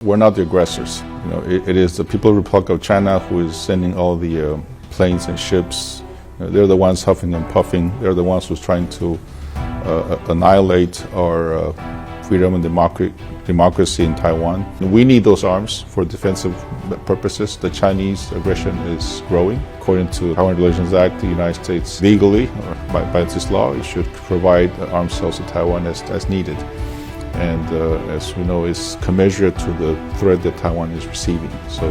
We're not the aggressors. It is the People's Republic of China who is sending all the planes and ships. They're the ones huffing and puffing. They're the ones who's trying to annihilate our freedom and democracy in Taiwan. We need those arms for defensive purposes. The Chinese aggression is growing. According to the Taiwan Relations Act, the United States legally, or by this law, it should provide armed sales to Taiwan as needed. And as we know, it's commensurate to the threat that Taiwan is receiving. So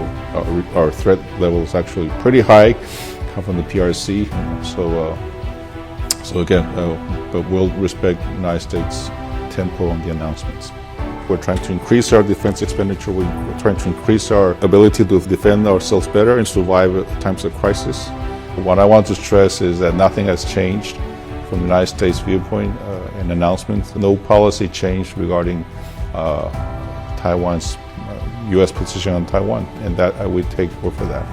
our threat level is actually pretty high, come from the PRC. So again, but we'll respect the United States tempo on the announcements. We're trying to increase our defense expenditure. We're trying to increase our ability to defend ourselves better and survive at times of crisis. What I want to stress is that nothing has changed from the United States viewpoint and announcements. No policy change regarding Taiwan's U.S. position on Taiwan, and that I would take word for that.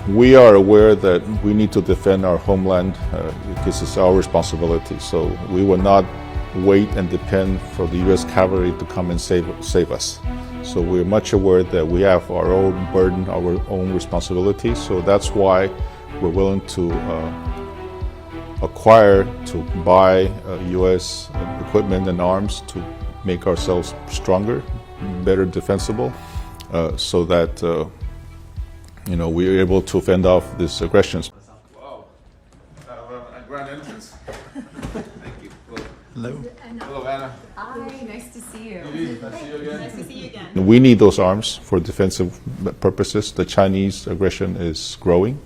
We are aware that we need to defend our homeland because it's our responsibility. So we will not wait and depend for the U.S. cavalry to come and save us. So we're much aware that we have our own burden, our own responsibility. So that's why we're willing to acquire, to buy U.S. equipment and arms to make ourselves stronger, better defensible, so that we are able to fend off these aggressions. Wow, a grand entrance. Thank you. Hello. Hello, Anna. Hi, nice to see you. Nice to see you again. Nice to see you again. We need those arms for defensive purposes. The Chinese aggression is growing.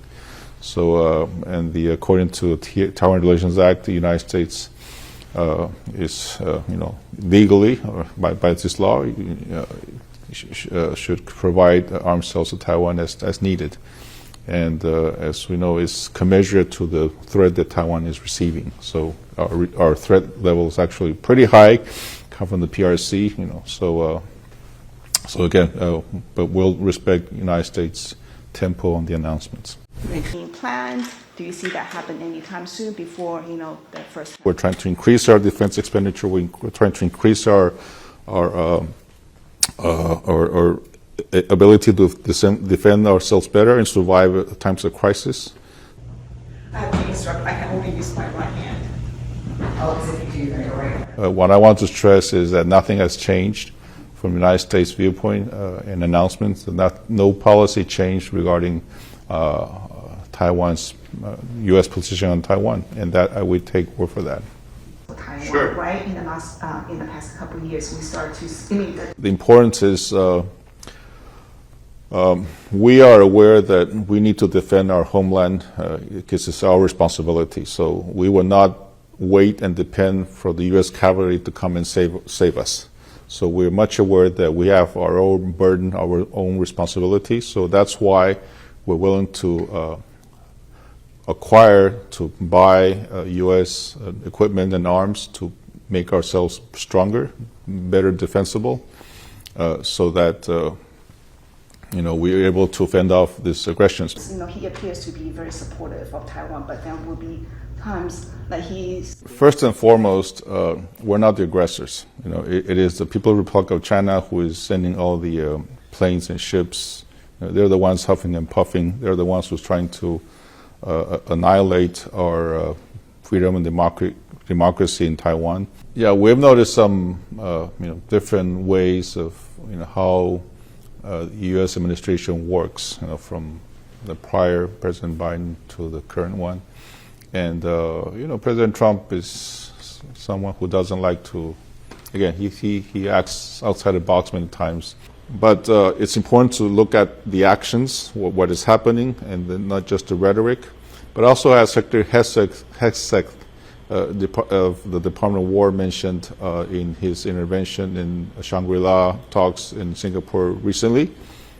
So, according to the Taiwan Relations Act, the United States is, legally, or by this law, should provide armed sales to Taiwan as needed. And as we know, it's commensurate to the threat that Taiwan is receiving. So our threat level is actually pretty high, come from the PRC. So again, but we'll respect the United States tempo on the announcements. Being planned, do you see that happen anytime soon before the first? We're trying to increase our defense expenditure. We're trying to increase our ability to defend ourselves better and survive at times of crisis. I have to instruct. I can only use my right hand. I'll exhibit to you that right. What I want to stress is that nothing has changed from the United States viewpoint and announcements. No policy change regarding Taiwan's U.S. position on Taiwan, and that I would take word for that. Taiwan, Sure. right? In the past couple of years, we started to stimulate. The importance is we are aware that we need to defend our homeland because it's our responsibility. So we will not wait and depend for the U.S. cavalry to come and save us. So we're much aware that we have our own burden, our own responsibility. So that's why we're willing to acquire, to buy U.S. equipment and arms to make ourselves stronger, better defensible, so that we are able to fend off these aggressions. He appears to be very supportive of Taiwan, but there will be times that he's. First and foremost, we're not the aggressors. It is the People's Republic of China who is sending all the planes and ships. They're the ones huffing and puffing. They're the ones who's trying to annihilate our freedom and democracy in Taiwan. Yeah, we've noticed some different ways of how the U.S. administration works, from the prior President Biden to the current one. And, President Trump is someone who doesn't like to, again, he acts outside the box many times. But it's important to look at the actions, what is happening, and then not just the rhetoric. But also, as Secretary Hexek of the Department of War mentioned in his intervention in Shangri-La talks in Singapore recently,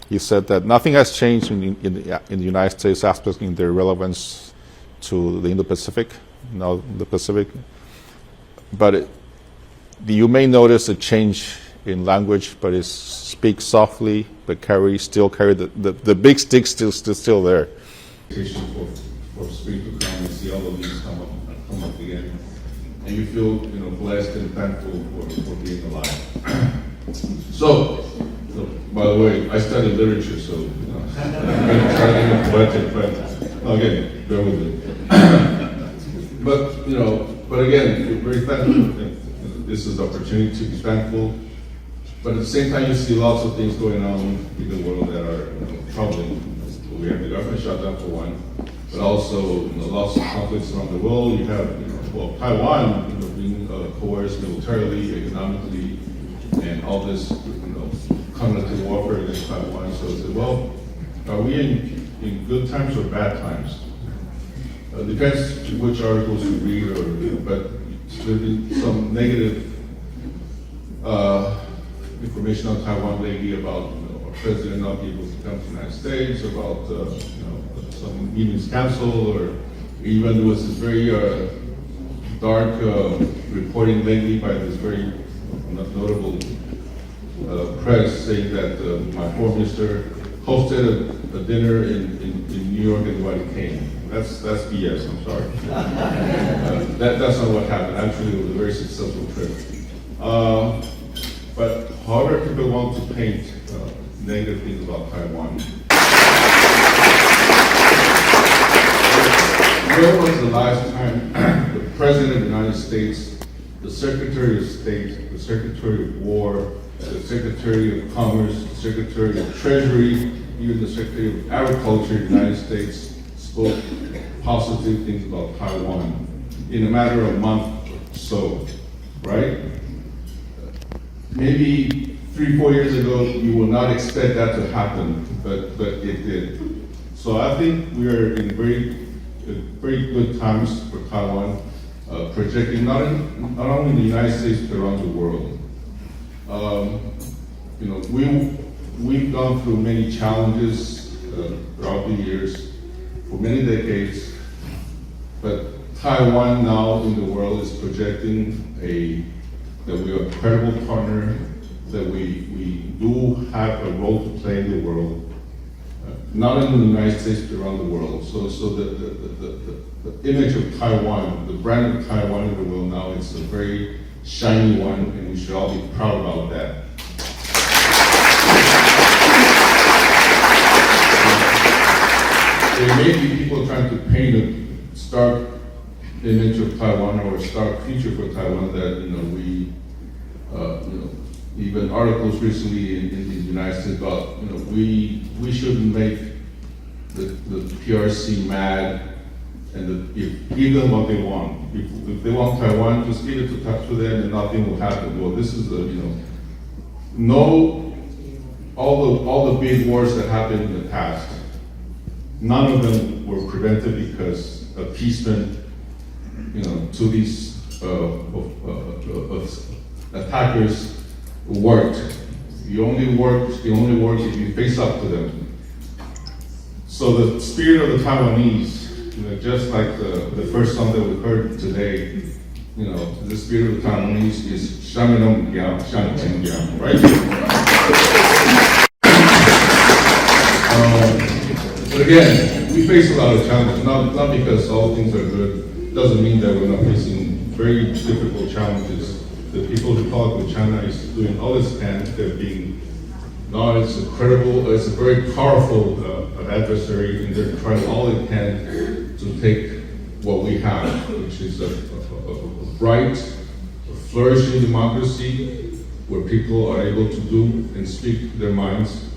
he said that nothing has changed in the United States aspects in their relevance to the Indo-Pacific, the Pacific. But you may notice a change in language, but it speaks softly, but still carry the big stick still there. For spring to come and see all of these come up again, and you feel blessed and thankful for being alive. So By the way, I studied literature, so I'm trying to get poetic, but again, bear with me. But again, we're very thankful. This is the opportunity to be thankful. But at the same time, you see lots of things going on in the world that are troubling. We have the government shutdown for one, but also lots of conflicts around the world. You have Taiwan being coerced militarily, economically, and all this cognitive warfare against Taiwan. So I said, well, are we in good times or bad times? Depends which articles you read, but there's been some negative information on Taiwan lately about our president not being able to come to the United States, about some meetings canceled, or even there was this very dark reporting lately by this very notable press saying that my foreign minister hosted a dinner in New York and nobody came. That's BS, I'm sorry. That's not what happened. Actually, it was a very successful trip. But however people want to paint negative things about Taiwan, where was the last time the President of the United States, the Secretary of State, the Secretary of War, the Secretary of Commerce, the Secretary of Treasury, even the Secretary of Agriculture of the United States spoke positive things about Taiwan in a matter of a month or so, right? Maybe 3-4 years ago, you would not expect that to happen, but it did. So I think we are in very good times for Taiwan, projecting not only in the United States but around the world. We've gone through many challenges throughout the years, for many decades, but Taiwan now in the world is projecting that we are a credible partner, that we do have a role to play in the world, not in the United States but around the world. So the image of Taiwan, the brand of Taiwan in the world now, it's a very shiny one, and we should all be proud about that. There may be people trying to paint a stark image of Taiwan or a stark future for Taiwan that even articles recently in the United States about we shouldn't make the PRC mad and give them what they want. If they want Taiwan, just give it to them and nothing will happen. Well, this is all the big wars that happened in the past, none of them were prevented because appeasement, to these attackers worked. You only work if you face up to them. So the spirit of the Taiwanese, just like the first song that we heard today, the spirit of the Taiwanese is Shangdong Yang, Shangcheng Yang, right? But again, we face a lot of challenges, not because all things are good. Doesn't mean that we're not facing very difficult challenges. The People's Republic of China is doing all it can. They're being it's a very powerful adversary, and they're trying all they can to take what we have, which is a bright, flourishing democracy where people are able to do and speak their minds,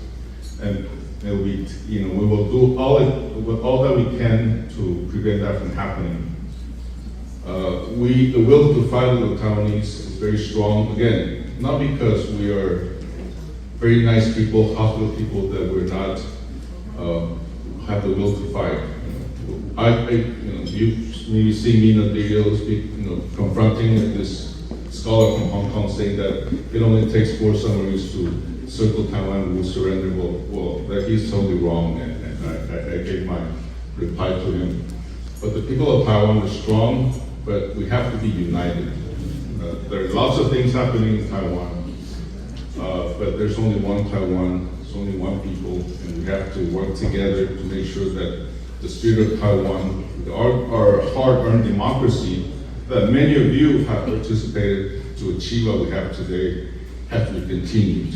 and we will do all that we can to prevent that from happening. The will to fight with the Taiwanese is very strong. Again, not because we are very nice people, hospitable people, that we're not have the will to fight. You maybe see me in the videos, confronting this scholar from Hong Kong saying that it only takes 4 submarines to circle Taiwan and we'll surrender. Well, that he's totally wrong, and I gave my reply to him. But the people of Taiwan are strong, but we have to be united. There are lots of things happening in Taiwan, but there's only one Taiwan, there's only one people, and we have to work together to make sure that the spirit of Taiwan, our hard-earned democracy, that many of you have participated to achieve what we have today, have to be continued.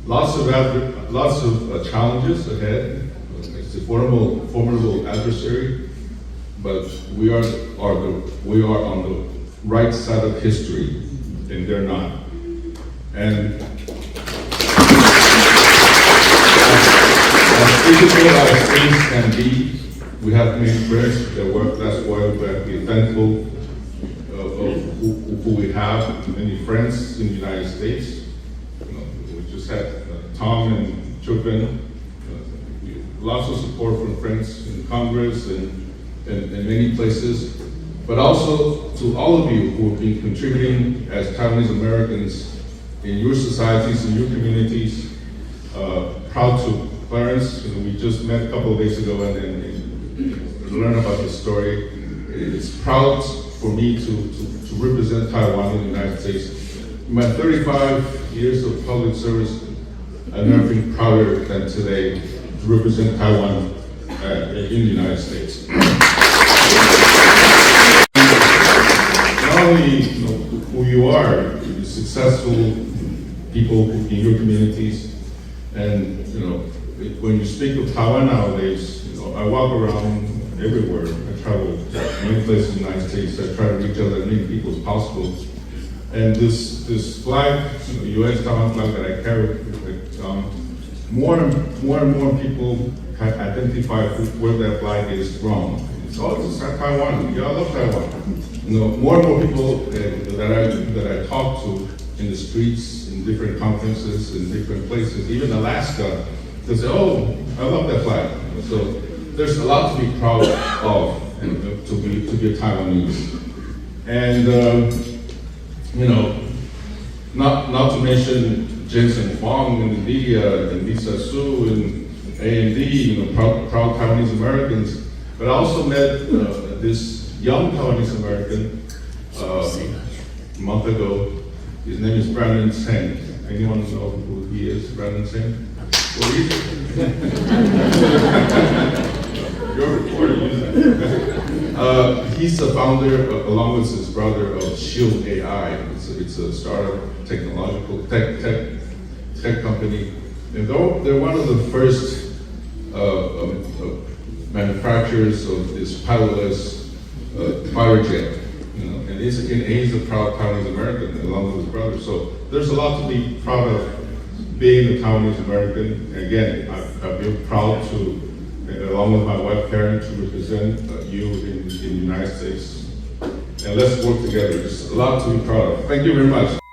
lots of challenges ahead. It's a formidable adversary, but we are on the right side of history, and they're not. And as difficult as things can be, we have made friends that work. That's why we have to be thankful of who we have. Many friends in the United States. We just had Tom and Chopin. Lots of support from friends in Congress and many places. But also to all of you who have been contributing as Taiwanese Americans in your societies, in your communities. Proud to Clarence. We just met a couple of days ago and learn about his story. It's proud for me to represent Taiwan in the United States. In my 35 years of public service, I've never been prouder than today to represent Taiwan in the United States. Not only who you are, successful people in your communities, and when you speak of Taiwan nowadays, I walk around everywhere. I travel many places in the United States. I try to reach out as many people as possible. And this flag, US-Taiwan flag that I carry, more and more people identify where that flag is from. It's Taiwan. Yeah, I love Taiwan. More and more people that I talk to in the streets, in different conferences, in different places, even Alaska, they say, "Oh, I love that flag." So there's a lot to be proud of, and to be a Taiwanese. And not to mention Jensen Huang and Lydia and Lisa Su and A&D, proud Taiwanese Americans. But I also met this young Taiwanese American a month ago. His name is Brandon Tseng. Anyone know who he is, Brandon Tseng? You're reporting. He's the founder, along with his brother, of Shield AI. It's a startup technological tech company. And they're one of the first manufacturers of this pilotless fighter jet. And he's a proud Taiwanese American along with his brother. So there's a lot to be proud of being a Taiwanese American. Again, I feel proud to, along with my wife Karen, to represent you in the United States. And let's work together. There's a lot to be proud of. Thank you very much.